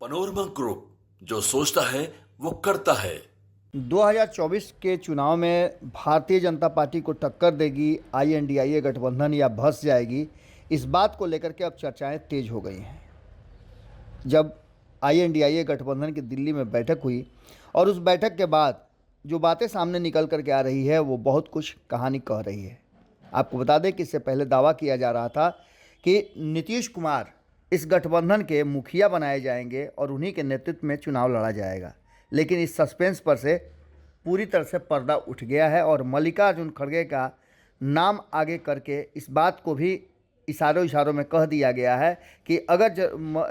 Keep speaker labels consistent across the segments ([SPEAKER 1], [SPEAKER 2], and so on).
[SPEAKER 1] Panorama group, जो सोचता है वो करता है।
[SPEAKER 2] 2024 के चुनाव में भारतीय जनता पार्टी को टक्कर देगी आईएनडीआईए गठबंधन या भस जाएगी, इस बात को लेकर के अब चर्चाएं तेज हो गई हैं। जब आईएनडीआईए गठबंधन की दिल्ली में बैठक हुई और उस बैठक के बाद जो बातें सामने निकल करके आ रही है वो बहुत कुछ कहानी कह रही है। आपको बता दें कि इससे पहले दावा किया जा रहा था कि नीतीश कुमार इस गठबंधन के मुखिया बनाए जाएंगे और उन्हीं के नेतृत्व में चुनाव लड़ा जाएगा, लेकिन इस सस्पेंस पर से पूरी तरह से पर्दा उठ गया है और मल्लिकार्जुन खड़गे का नाम आगे करके इस बात को भी इशारों में कह दिया गया है कि अगर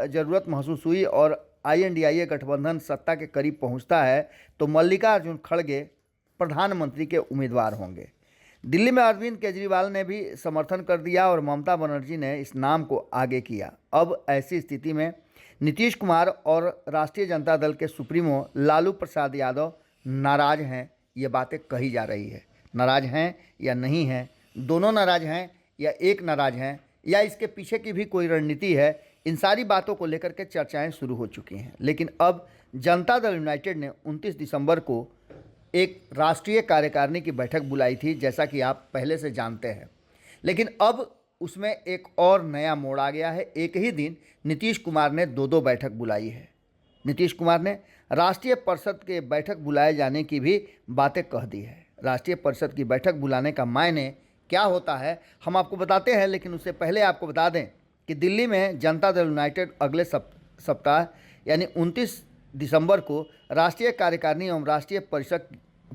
[SPEAKER 2] ज़रूरत महसूस हुई और आईएनडीआईए गठबंधन सत्ता के करीब पहुंचता है तो मल्लिकार्जुन खड़गे प्रधानमंत्री के उम्मीदवार होंगे। दिल्ली में अरविंद केजरीवाल ने भी समर्थन कर दिया और ममता बनर्जी ने इस नाम को आगे किया। अब ऐसी स्थिति में नीतीश कुमार और राष्ट्रीय जनता दल के सुप्रीमो लालू प्रसाद यादव नाराज हैं, ये बातें कही जा रही है। नाराज हैं या नहीं हैं, दोनों नाराज हैं या एक नाराज हैं, या इसके पीछे की भी कोई रणनीति है, इन सारी बातों को लेकर के चर्चाएं शुरू हो चुकी हैं। लेकिन अब जनता दल यूनाइटेड ने 29 दिसंबर को एक राष्ट्रीय कार्यकारिणी की बैठक बुलाई थी, जैसा कि आप पहले से जानते हैं। लेकिन अब उसमें एक और नया मोड़ आ गया है। एक ही दिन नीतीश कुमार ने दो बैठक बुलाई है। नीतीश कुमार ने राष्ट्रीय परिषद के बैठक बुलाए जाने की भी बातें कह दी है। राष्ट्रीय परिषद की बैठक बुलाने का मायने क्या होता है हम आपको बताते हैं, लेकिन उससे पहले आपको बता दें कि दिल्ली में जनता दल यूनाइटेड अगले सप्ताह यानी 29 दिसंबर को राष्ट्रीय कार्यकारिणी एवं राष्ट्रीय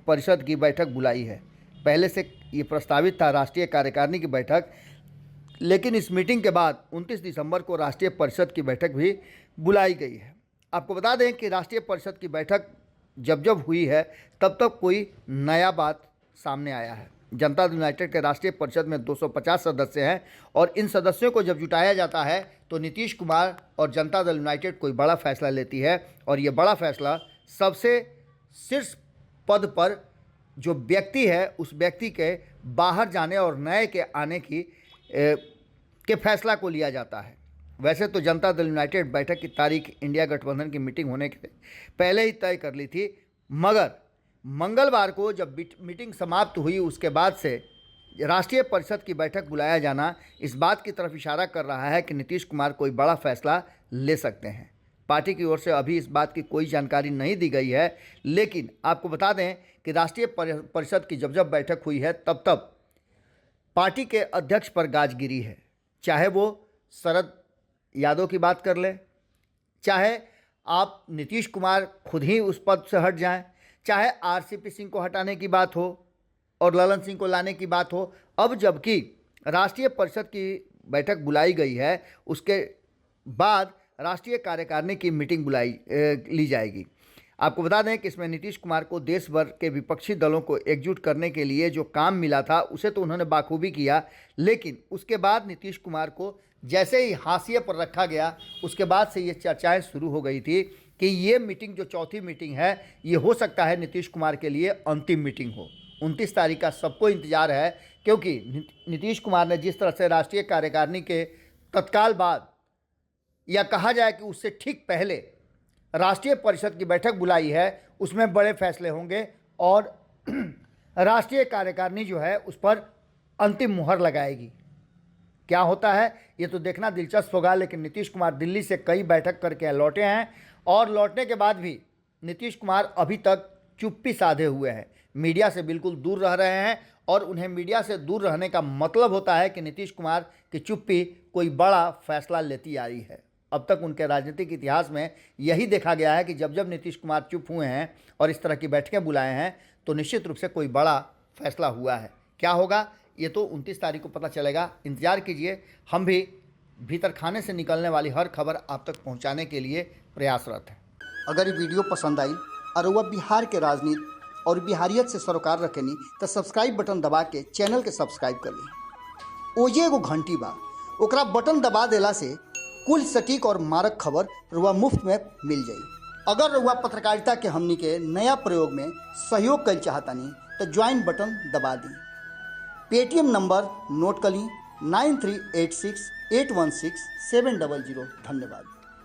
[SPEAKER 2] परिषद की बैठक बुलाई है। पहले से ये प्रस्तावित था राष्ट्रीय कार्यकारिणी की बैठक, लेकिन इस मीटिंग के बाद 29 दिसंबर को राष्ट्रीय परिषद की बैठक भी बुलाई गई है। आपको बता दें कि राष्ट्रीय परिषद की बैठक जब हुई है तब तक कोई नया बात सामने आया है। जनता दल यूनाइटेड के राष्ट्रीय परिषद में 250 सदस्य हैं और इन सदस्यों को जब जुटाया जाता है तो नीतीश कुमार और जनता दल यूनाइटेड कोई बड़ा फैसला लेती है, और ये बड़ा फैसला सबसे शीर्ष पद पर जो व्यक्ति है उस व्यक्ति के बाहर जाने और नए के आने के फैसला को लिया जाता है। वैसे तो जनता दल यूनाइटेड बैठक की तारीख इंडिया गठबंधन की मीटिंग होने के पहले ही तय कर ली थी, मगर मंगलवार को जब मीटिंग समाप्त हुई उसके बाद से राष्ट्रीय परिषद की बैठक बुलाया जाना इस बात की तरफ इशारा कर रहा है कि नीतीश कुमार कोई बड़ा फैसला ले सकते हैं। पार्टी की ओर से अभी इस बात की कोई जानकारी नहीं दी गई है, लेकिन आपको बता दें कि राष्ट्रीय परिषद की जब बैठक हुई है तब पार्टी के अध्यक्ष पर गाज गिरी है। चाहे वो शरद यादव की बात कर ले, चाहे आप नीतीश कुमार खुद ही उस पद से हट जाएं, चाहे आरसीपी सिंह को हटाने की बात हो और ललन सिंह को लाने की बात हो। अब जबकि राष्ट्रीय परिषद की बैठक बुलाई गई है, उसके बाद राष्ट्रीय कार्यकारिणी की मीटिंग ली जाएगी। आपको बता दें कि इसमें नीतीश कुमार को देश भर के विपक्षी दलों को एकजुट करने के लिए जो काम मिला था उसे तो उन्होंने बाखूबी किया, लेकिन उसके बाद नीतीश कुमार को जैसे ही हाशिए पर रखा गया उसके बाद से ये चर्चाएं शुरू हो गई थी कि ये मीटिंग जो चौथी मीटिंग है ये हो सकता है नीतीश कुमार के लिए अंतिम मीटिंग हो। 29 तारीख का सबको इंतजार है, क्योंकि नीतीश कुमार ने जिस तरह से राष्ट्रीय कार्यकारिणी के तत्काल बाद या कहा जाए कि उससे ठीक पहले राष्ट्रीय परिषद की बैठक बुलाई है, उसमें बड़े फैसले होंगे और राष्ट्रीय कार्यकारिणी जो है उस पर अंतिम मुहर लगाएगी। क्या होता है ये तो देखना दिलचस्प होगा, लेकिन नीतीश कुमार दिल्ली से कई बैठक करके लौटे हैं और लौटने के बाद भी नीतीश कुमार अभी तक चुप्पी साधे हुए हैं, मीडिया से बिल्कुल दूर रह रहे हैं। और उन्हें मीडिया से दूर रहने का मतलब होता है कि नीतीश कुमार की चुप्पी कोई बड़ा फैसला लेती आ रही है। अब तक उनके राजनीतिक इतिहास में यही देखा गया है कि जब नीतीश कुमार चुप हुए हैं और इस तरह की बैठकें बुलाए हैं तो निश्चित रूप से कोई बड़ा फैसला हुआ है। क्या होगा ये तो 29 तारीख को पता चलेगा, इंतजार कीजिए। हम भी भीतर खाने से निकलने वाली हर खबर आप तक पहुंचाने के लिए प्रयासरत हैं।
[SPEAKER 3] अगर ये वीडियो पसंद आई और वह बिहार के राजनीति और बिहारियत से सरोकार रखेनी तो सब्सक्राइब बटन दबा के चैनल के सब्सक्राइब कर ली। ओजे एगो घंटी बा, ओकरा बटन दबा देला से कुल सटीक और मारक खबर रुआ मुफ्त में मिल जाई। अगर रुआ पत्रकारिता के हमनी के नया प्रयोग में सहयोग कर चाहतानी तो ज्वाइन बटन दबा दी। पेटीएम नंबर नोट कर ली 9386816700। धन्यवाद।